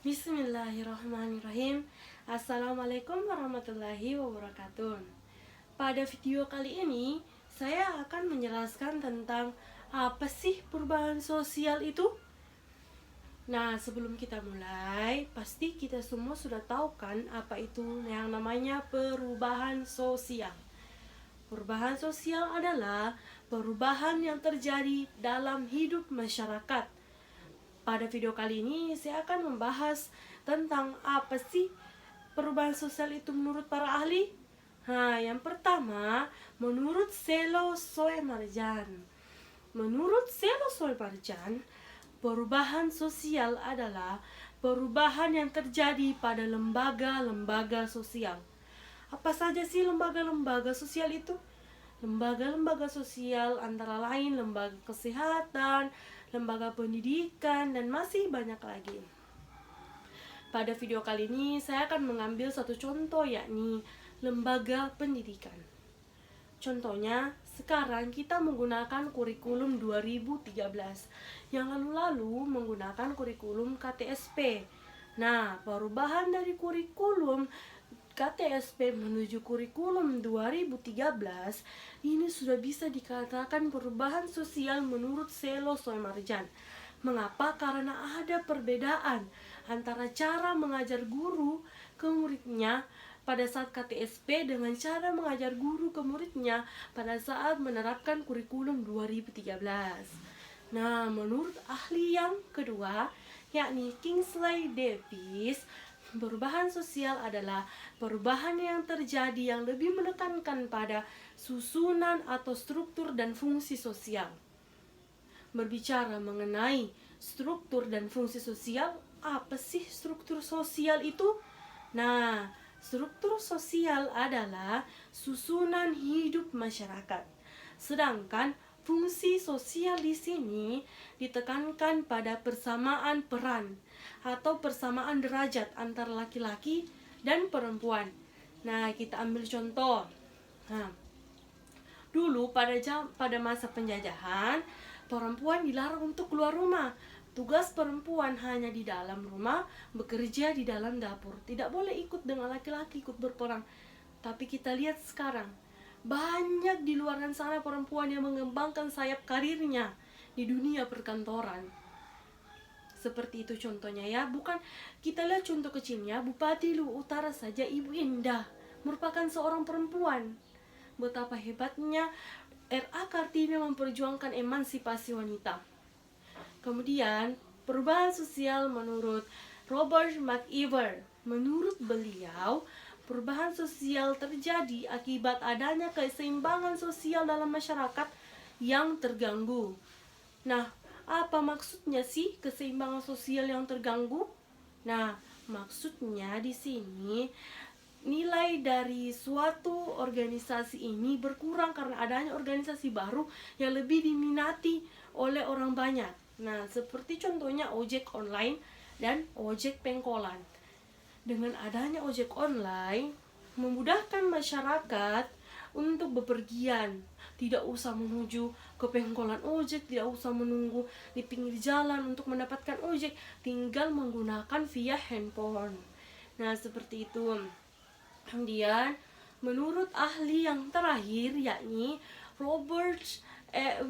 Bismillahirrahmanirrahim. Assalamualaikum warahmatullahi wabarakatuh. Pada video kali ini, saya akan menjelaskan tentang apa sih perubahan sosial itu. Nah, sebelum kita mulai, pasti kita semua sudah tahu kan apa itu yang namanya perubahan sosial. Perubahan sosial adalah perubahan yang terjadi dalam hidup masyarakat. Pada video kali ini saya akan membahas tentang apa sih perubahan sosial itu menurut para ahli. Yang pertama, menurut Selo Soemarjan. Menurut Selo Soemarjan, perubahan sosial adalah perubahan yang terjadi pada lembaga-lembaga sosial. Apa saja sih lembaga-lembaga sosial itu? Lembaga-lembaga sosial antara lain lembaga kesehatan, lembaga pendidikan, dan masih banyak lagi. Pada video kali ini saya akan mengambil satu contoh, yakni lembaga pendidikan. Contohnya, sekarang kita menggunakan kurikulum 2013 yang lalu-lalu menggunakan kurikulum KTSP. Nah, perubahan dari kurikulum KTSP menuju kurikulum 2013 ini sudah bisa dikatakan perubahan sosial menurut Selo Soemarjan. Mengapa? Karena ada perbedaan antara cara mengajar guru ke muridnya pada saat KTSP dengan cara mengajar guru ke muridnya pada saat menerapkan kurikulum 2013. Nah, menurut ahli yang kedua, yakni Kingsley Davis, perubahan sosial adalah perubahan yang terjadi yang lebih menekankan pada susunan atau struktur dan fungsi sosial. Berbicara mengenai struktur dan fungsi sosial, apa sih struktur sosial itu? Nah, struktur sosial adalah susunan hidup masyarakat. Sedangkan fungsi sosial di sini ditekankan pada persamaan peran atau persamaan derajat antara laki-laki dan perempuan. Nah, kita ambil contoh. Dulu pada masa penjajahan, perempuan dilarang untuk keluar rumah. Tugas perempuan hanya di dalam rumah, bekerja di dalam dapur. Tidak boleh ikut dengan laki-laki ikut berperang. Tapi kita lihat sekarang, banyak di luar sana perempuan yang mengembangkan sayap karirnya di dunia perkantoran. Seperti itu contohnya ya. Bukan, kita lihat contoh kecilnya, Bupati Luwu Utara saja Ibu Indah merupakan seorang perempuan. Betapa hebatnya R.A. Kartini memperjuangkan emansipasi wanita. Kemudian perubahan sosial menurut Robert McIver. Menurut beliau, perubahan sosial terjadi akibat adanya keseimbangan sosial dalam masyarakat yang terganggu. Nah, apa maksudnya sih keseimbangan sosial yang terganggu? Nah, maksudnya di sini nilai dari suatu organisasi ini berkurang karena adanya organisasi baru yang lebih diminati oleh orang banyak. Nah, seperti contohnya ojek online dan ojek pengkolan. Dengan adanya ojek online, memudahkan masyarakat untuk bepergian. Tidak usah menuju ke pengkolan ojek, tidak usah menunggu di pinggir jalan untuk mendapatkan ojek, tinggal menggunakan via handphone. Nah, seperti itu. Kemudian, menurut ahli yang terakhir, yakni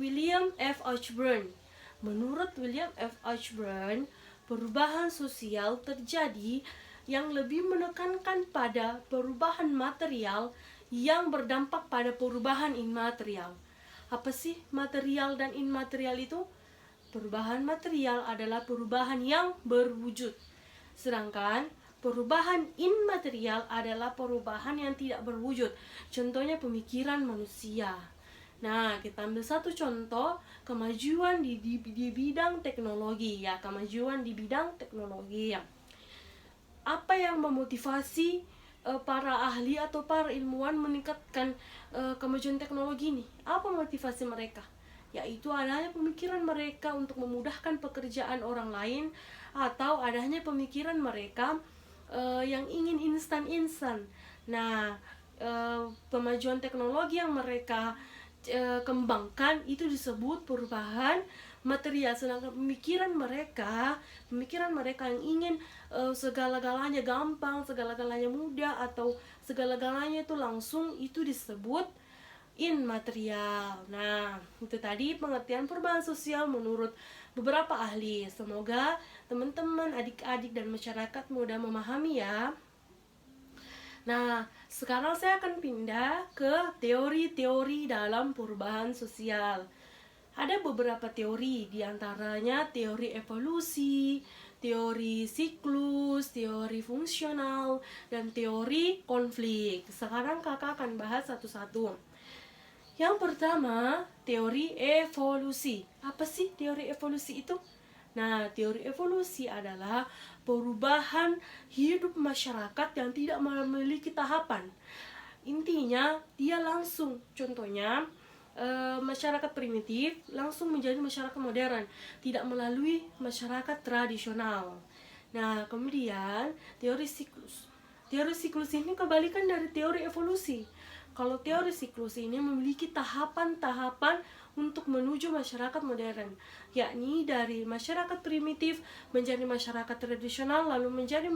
William F. Ashburn. Menurut William F. Ashburn, perubahan sosial terjadi yang lebih menekankan pada perubahan material yang berdampak pada perubahan imaterial. Apa sih material dan imaterial itu? Perubahan material adalah perubahan yang berwujud. Sedangkan perubahan imaterial adalah perubahan yang tidak berwujud. Contohnya pemikiran manusia. Nah, kita ambil satu contoh kemajuan di bidang teknologi ya, kemajuan di bidang teknologi ya. Apa yang memotivasi para ahli atau para ilmuwan meningkatkan kemajuan teknologi ini? Apa motivasi mereka? Yaitu adanya pemikiran mereka untuk memudahkan pekerjaan orang lain, atau adanya pemikiran mereka yang ingin instan-instan. Nah, kemajuan teknologi yang mereka kembangkan itu disebut perubahan material, sedangkan pemikiran mereka yang ingin segala-galanya gampang, segala-galanya mudah, atau segala-galanya itu langsung, itu disebut immaterial. Nah, itu tadi pengertian perubahan sosial menurut beberapa ahli. Semoga teman-teman, adik-adik, dan masyarakat mudah memahami ya. Nah, sekarang saya akan pindah ke teori-teori dalam perubahan sosial. Ada beberapa teori, diantaranya teori evolusi, teori siklus, teori fungsional, dan teori konflik. Sekarang kakak akan bahas satu-satu. Yang pertama, teori evolusi. Apa sih teori evolusi itu? Nah, teori evolusi adalah perubahan hidup masyarakat yang tidak memiliki tahapan. Intinya, dia langsung, contohnya, masyarakat primitif langsung menjadi masyarakat modern, tidak melalui masyarakat tradisional. Nah, kemudian teori siklus. Teori siklus ini kebalikan dari teori evolusi. Kalau teori siklus ini memiliki tahapan-tahapan untuk menuju masyarakat modern, yakni dari masyarakat primitif menjadi masyarakat tradisional, lalu menjadi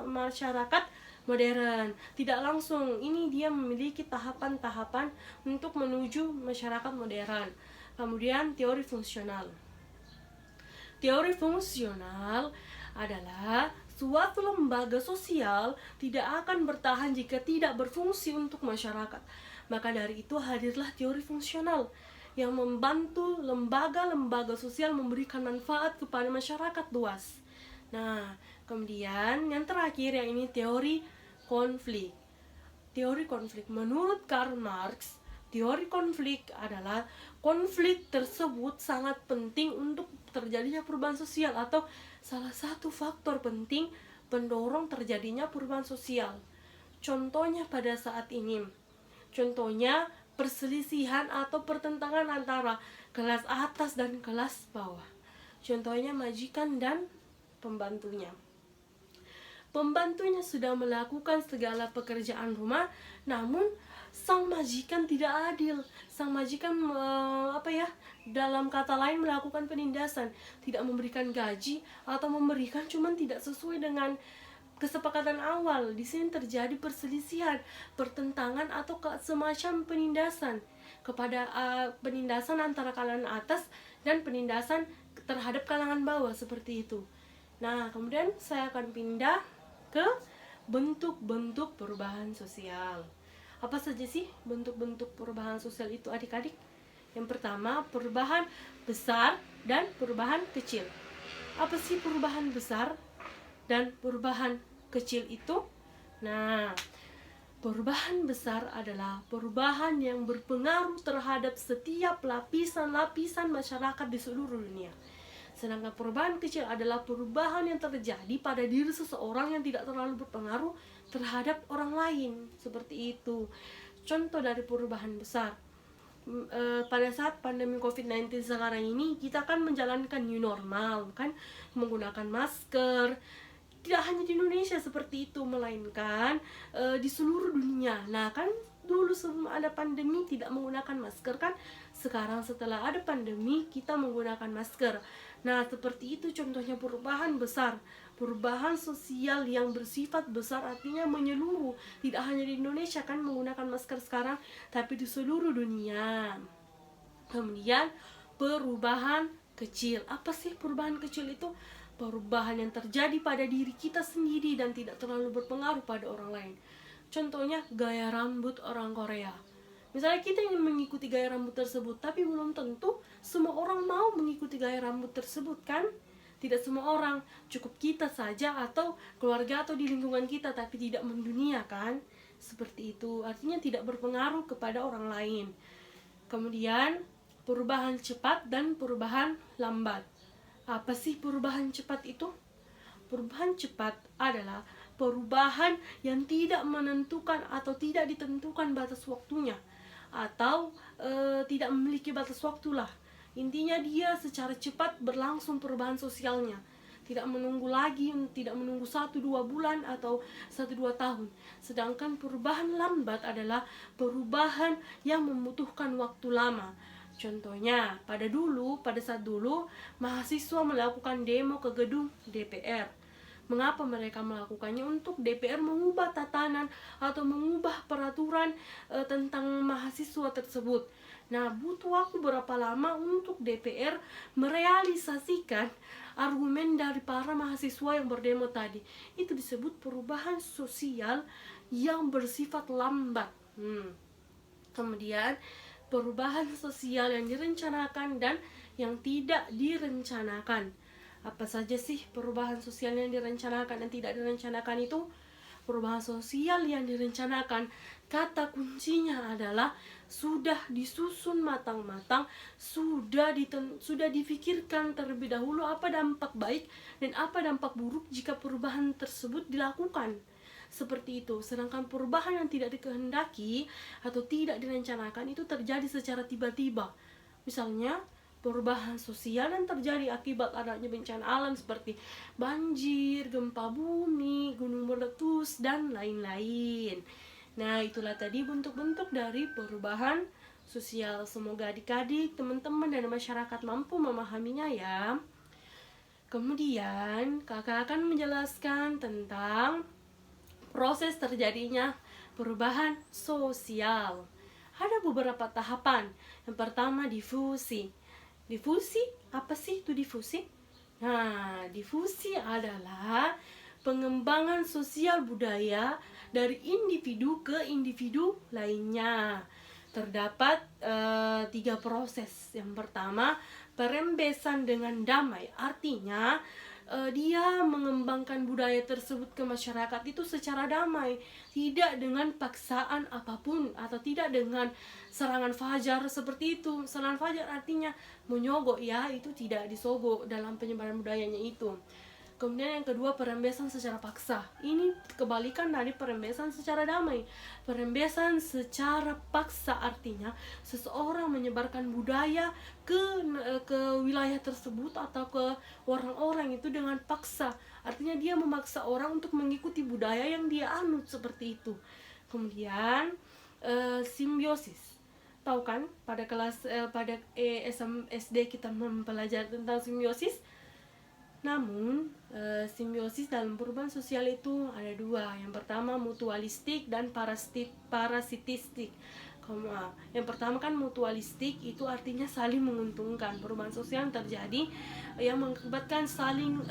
masyarakat modern. Tidak langsung, ini dia memiliki tahapan-tahapan untuk menuju masyarakat modern. Kemudian teori fungsional. Teori fungsional adalah suatu lembaga sosial tidak akan bertahan jika tidak berfungsi untuk masyarakat. Maka dari itu hadirlah teori fungsional yang membantu lembaga-lembaga sosial memberikan manfaat kepada masyarakat luas. Nah, kemudian yang terakhir, yang ini teori konflik. Teori konflik menurut Karl Marx, teori konflik adalah konflik tersebut sangat penting untuk terjadinya perubahan sosial, atau salah satu faktor penting pendorong terjadinya perubahan sosial. Contohnya pada saat ini, contohnya perselisihan atau pertentangan antara kelas atas dan kelas bawah. Contohnya majikan dan pembantunya. Pembantunya sudah melakukan segala pekerjaan rumah, namun sang majikan tidak adil. Sang majikan dalam kata lain melakukan penindasan, tidak memberikan gaji atau memberikan cuman tidak sesuai dengan kesepakatan awal. Di sini terjadi perselisihan, pertentangan, atau semacam penindasan penindasan antara kalangan atas dan penindasan terhadap kalangan bawah, seperti itu. Nah, kemudian saya akan pindah ke bentuk-bentuk perubahan sosial. Apa saja sih bentuk-bentuk perubahan sosial itu, adik-adik? Yang pertama, perubahan besar dan perubahan kecil. Apa sih perubahan besar dan perubahan kecil itu? Nah, perubahan besar adalah perubahan yang berpengaruh terhadap setiap lapisan-lapisan masyarakat di seluruh dunia. Sedangkan perubahan kecil adalah perubahan yang terjadi pada diri seseorang yang tidak terlalu berpengaruh terhadap orang lain, seperti itu. Contoh dari perubahan besar, pada saat pandemi COVID-19 sekarang ini, kita kan menjalankan new normal, kan, menggunakan masker. Tidak hanya di Indonesia seperti itu, melainkan di seluruh dunia. Nah, kan dulu sebelum ada pandemi tidak menggunakan masker, kan. Sekarang setelah ada pandemi kita menggunakan masker. Nah, seperti itu contohnya perubahan besar, perubahan sosial yang bersifat besar, artinya menyeluruh. Tidak hanya di Indonesia kan menggunakan masker sekarang, tapi di seluruh dunia. Kemudian perubahan kecil. Apa sih perubahan kecil itu? Perubahan yang terjadi pada diri kita sendiri dan tidak terlalu berpengaruh pada orang lain. Contohnya gaya rambut orang Korea. Misalnya kita ingin mengikuti gaya rambut tersebut, tapi belum tentu semua orang mau mengikuti gaya rambut tersebut, kan? Tidak semua orang, cukup kita saja atau keluarga atau di lingkungan kita, tapi tidak mendunia, kan? Seperti itu, artinya tidak berpengaruh kepada orang lain. Kemudian perubahan cepat dan perubahan lambat. Apa sih perubahan cepat itu? Perubahan cepat adalah perubahan yang tidak menentukan atau tidak ditentukan batas waktunya, atau tidak memiliki batas waktu lah. Intinya dia secara cepat berlangsung perubahan sosialnya, tidak menunggu lagi, tidak menunggu 1-2 bulan atau 1-2 tahun. Sedangkan perubahan lambat adalah perubahan yang membutuhkan waktu lama. Contohnya, pada saat dulu mahasiswa melakukan demo ke gedung DPR. Mengapa mereka melakukannya? Untuk DPR mengubah tatanan atau mengubah peraturan tentang mahasiswa tersebut. Nah, butuh waktu berapa lama untuk DPR merealisasikan argumen dari para mahasiswa yang berdemo tadi? Itu disebut perubahan sosial yang bersifat lambat. Kemudian perubahan sosial yang direncanakan dan yang tidak direncanakan. Apa saja sih perubahan sosial yang direncanakan dan tidak direncanakan itu? Perubahan sosial yang direncanakan, kata kuncinya adalah sudah disusun matang-matang, sudah difikirkan terlebih dahulu apa dampak baik dan apa dampak buruk jika perubahan tersebut dilakukan. Seperti itu. Sedangkan perubahan yang tidak dikehendaki atau tidak direncanakan itu terjadi secara tiba-tiba. Misalnya perubahan sosial yang terjadi akibat adanya bencana alam seperti banjir, gempa bumi, gunung meletus, dan lain-lain. Nah, itulah tadi bentuk-bentuk dari perubahan sosial. Semoga adik-adik, teman-teman, dan masyarakat mampu memahaminya ya. Kemudian, kakak akan menjelaskan tentang proses terjadinya perubahan sosial. Ada beberapa tahapan. Yang pertama, difusi. Difusi, apa sih itu difusi? Nah, difusi adalah pengembangan sosial budaya dari individu ke individu lainnya. Terdapat 3 proses. Yang pertama, perembesan dengan damai. Artinya, dia mengembangkan budaya tersebut ke masyarakat itu secara damai, tidak dengan paksaan apapun atau tidak dengan serangan fajar seperti itu. Serangan fajar artinya menyogok ya, itu tidak disogok dalam penyebaran budayanya itu. Kemudian yang kedua, perembesan secara paksa. Ini kebalikan dari perembesan secara damai. Perembesan secara paksa artinya seseorang menyebarkan budaya ke wilayah tersebut atau ke orang-orang itu dengan paksa. Artinya dia memaksa orang untuk mengikuti budaya yang dia anut seperti itu. Kemudian simbiosis. Tahu kan pada kelas SD kita mempelajari tentang simbiosis. Namun, simbiosis dalam perubahan sosial itu ada 2. Yang pertama mutualistik dan parasitistik. Yang pertama kan mutualistik, itu artinya saling menguntungkan. Perubahan sosial yang terjadi yang mengakibatkan saling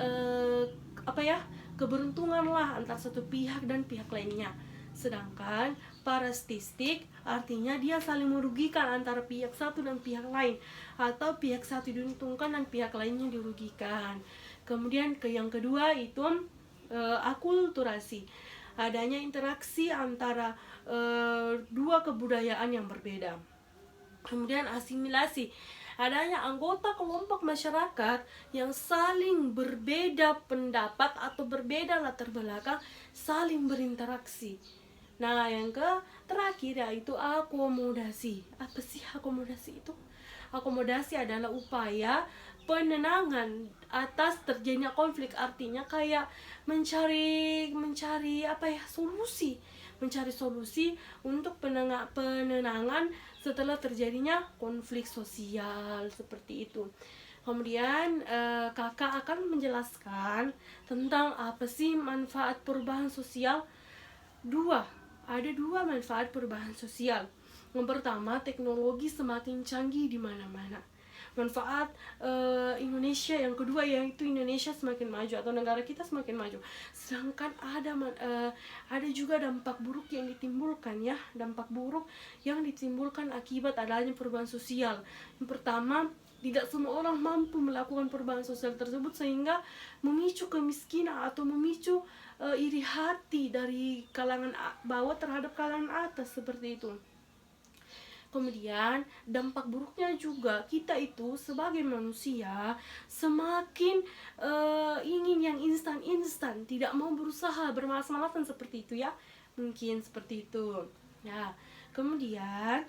keberuntungan lah antara satu pihak dan pihak lainnya. Sedangkan parasitistik artinya dia saling merugikan antara pihak satu dan pihak lain, atau pihak satu diuntungkan dan pihak lainnya dirugikan. Kemudian yang kedua itu akulturasi, adanya interaksi antara 2 kebudayaan yang berbeda. Kemudian asimilasi, adanya anggota kelompok masyarakat yang saling berbeda pendapat atau berbeda latar belakang, saling berinteraksi. Nah, yang terakhir yaitu akomodasi. Apa sih akomodasi itu? Akomodasi adalah upaya penenangan atas terjadinya konflik, artinya kayak mencari solusi untuk penenangan setelah terjadinya konflik sosial seperti itu. Kemudian kakak akan menjelaskan tentang apa sih manfaat perubahan sosial. Ada 2 manfaat perubahan sosial. Yang pertama, teknologi semakin canggih di mana-mana. Manfaat Indonesia yang kedua yaitu Indonesia semakin maju atau negara kita semakin maju. Sedangkan ada juga dampak buruk yang ditimbulkan ya, dampak buruk yang ditimbulkan akibat adanya perubahan sosial. Yang pertama, tidak semua orang mampu melakukan perubahan sosial tersebut sehingga memicu kemiskinan atau memicu iri hati dari kalangan bawah terhadap kalangan atas seperti itu. Kemudian dampak buruknya juga kita itu sebagai manusia semakin ingin yang instan, tidak mau berusaha bermalas-malasan seperti itu ya, mungkin seperti itu. Nah, kemudian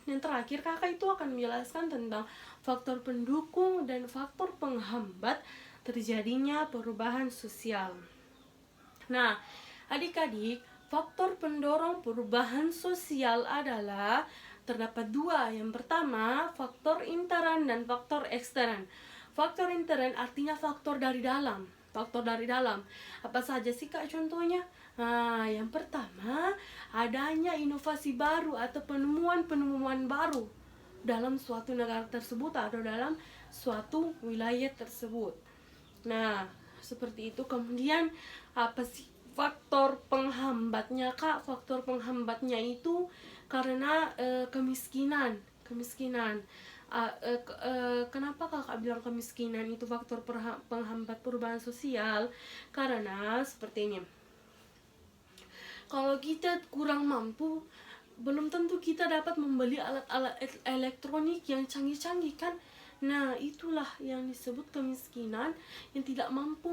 yang terakhir kakak itu akan menjelaskan tentang faktor pendukung dan faktor penghambat terjadinya perubahan sosial. Nah, adik-adik, faktor pendorong perubahan sosial adalah terdapat dua. Yang pertama, faktor intern dan faktor ekstern. Faktor intern artinya faktor dari dalam. Faktor dari dalam. Apa saja sih Kak contohnya? Nah, yang pertama, adanya inovasi baru atau penemuan-penemuan baru dalam suatu negara tersebut atau dalam suatu wilayah tersebut. Nah, seperti itu. Kemudian apa sih faktor penghambatnya Kak? Faktor penghambatnya itu karena kemiskinan. Kenapa kakak bilang kemiskinan itu faktor penghambat perubahan sosial? Karena seperti ini, kalau kita kurang mampu, belum tentu kita dapat membeli alat-alat elektronik yang canggih-canggih kan. Nah, itulah yang disebut kemiskinan yang tidak mampu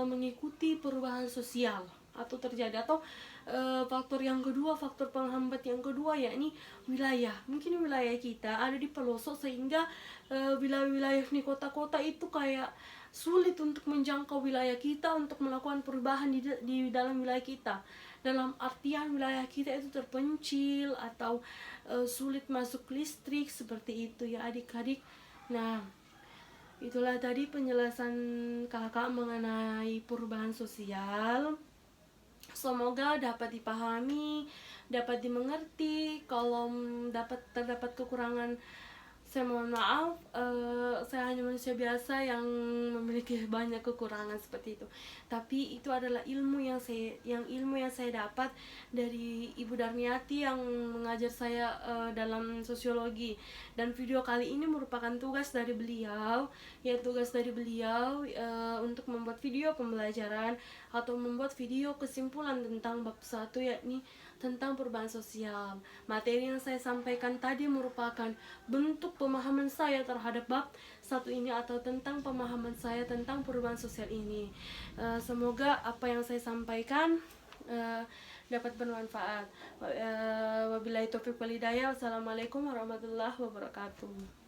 mengikuti perubahan sosial atau terjadi. Atau faktor yang kedua, faktor penghambat yang kedua, yakni wilayah. Mungkin wilayah kita ada di pelosok sehingga wilayah-wilayah di kota-kota itu kayak sulit untuk menjangkau wilayah kita untuk melakukan perubahan di dalam wilayah kita. Dalam artian wilayah kita itu terpencil atau sulit masuk listrik, seperti itu ya adik-adik. Nah, itulah tadi penjelasan kakak mengenai perubahan sosial. Semoga dapat dipahami, dapat dimengerti. Kalau terdapat kekurangan, saya mohon maaf. Saya hanya manusia biasa yang memiliki banyak kekurangan seperti itu. Tapi itu adalah ilmu yang saya dapat dari Ibu Darmiati yang mengajar saya dalam sosiologi. Dan video kali ini merupakan tugas dari beliau, untuk membuat video pembelajaran atau membuat video kesimpulan tentang bab 1, yakni tentang perubahan sosial. Materi yang saya sampaikan tadi merupakan bentuk pemahaman saya terhadap bab 1 ini atau tentang pemahaman saya tentang perubahan sosial ini. Semoga apa yang saya sampaikan dapat bermanfaat. Wabillahi taufiq wal hidayah. Wassalamualaikum warahmatullahi wabarakatuh.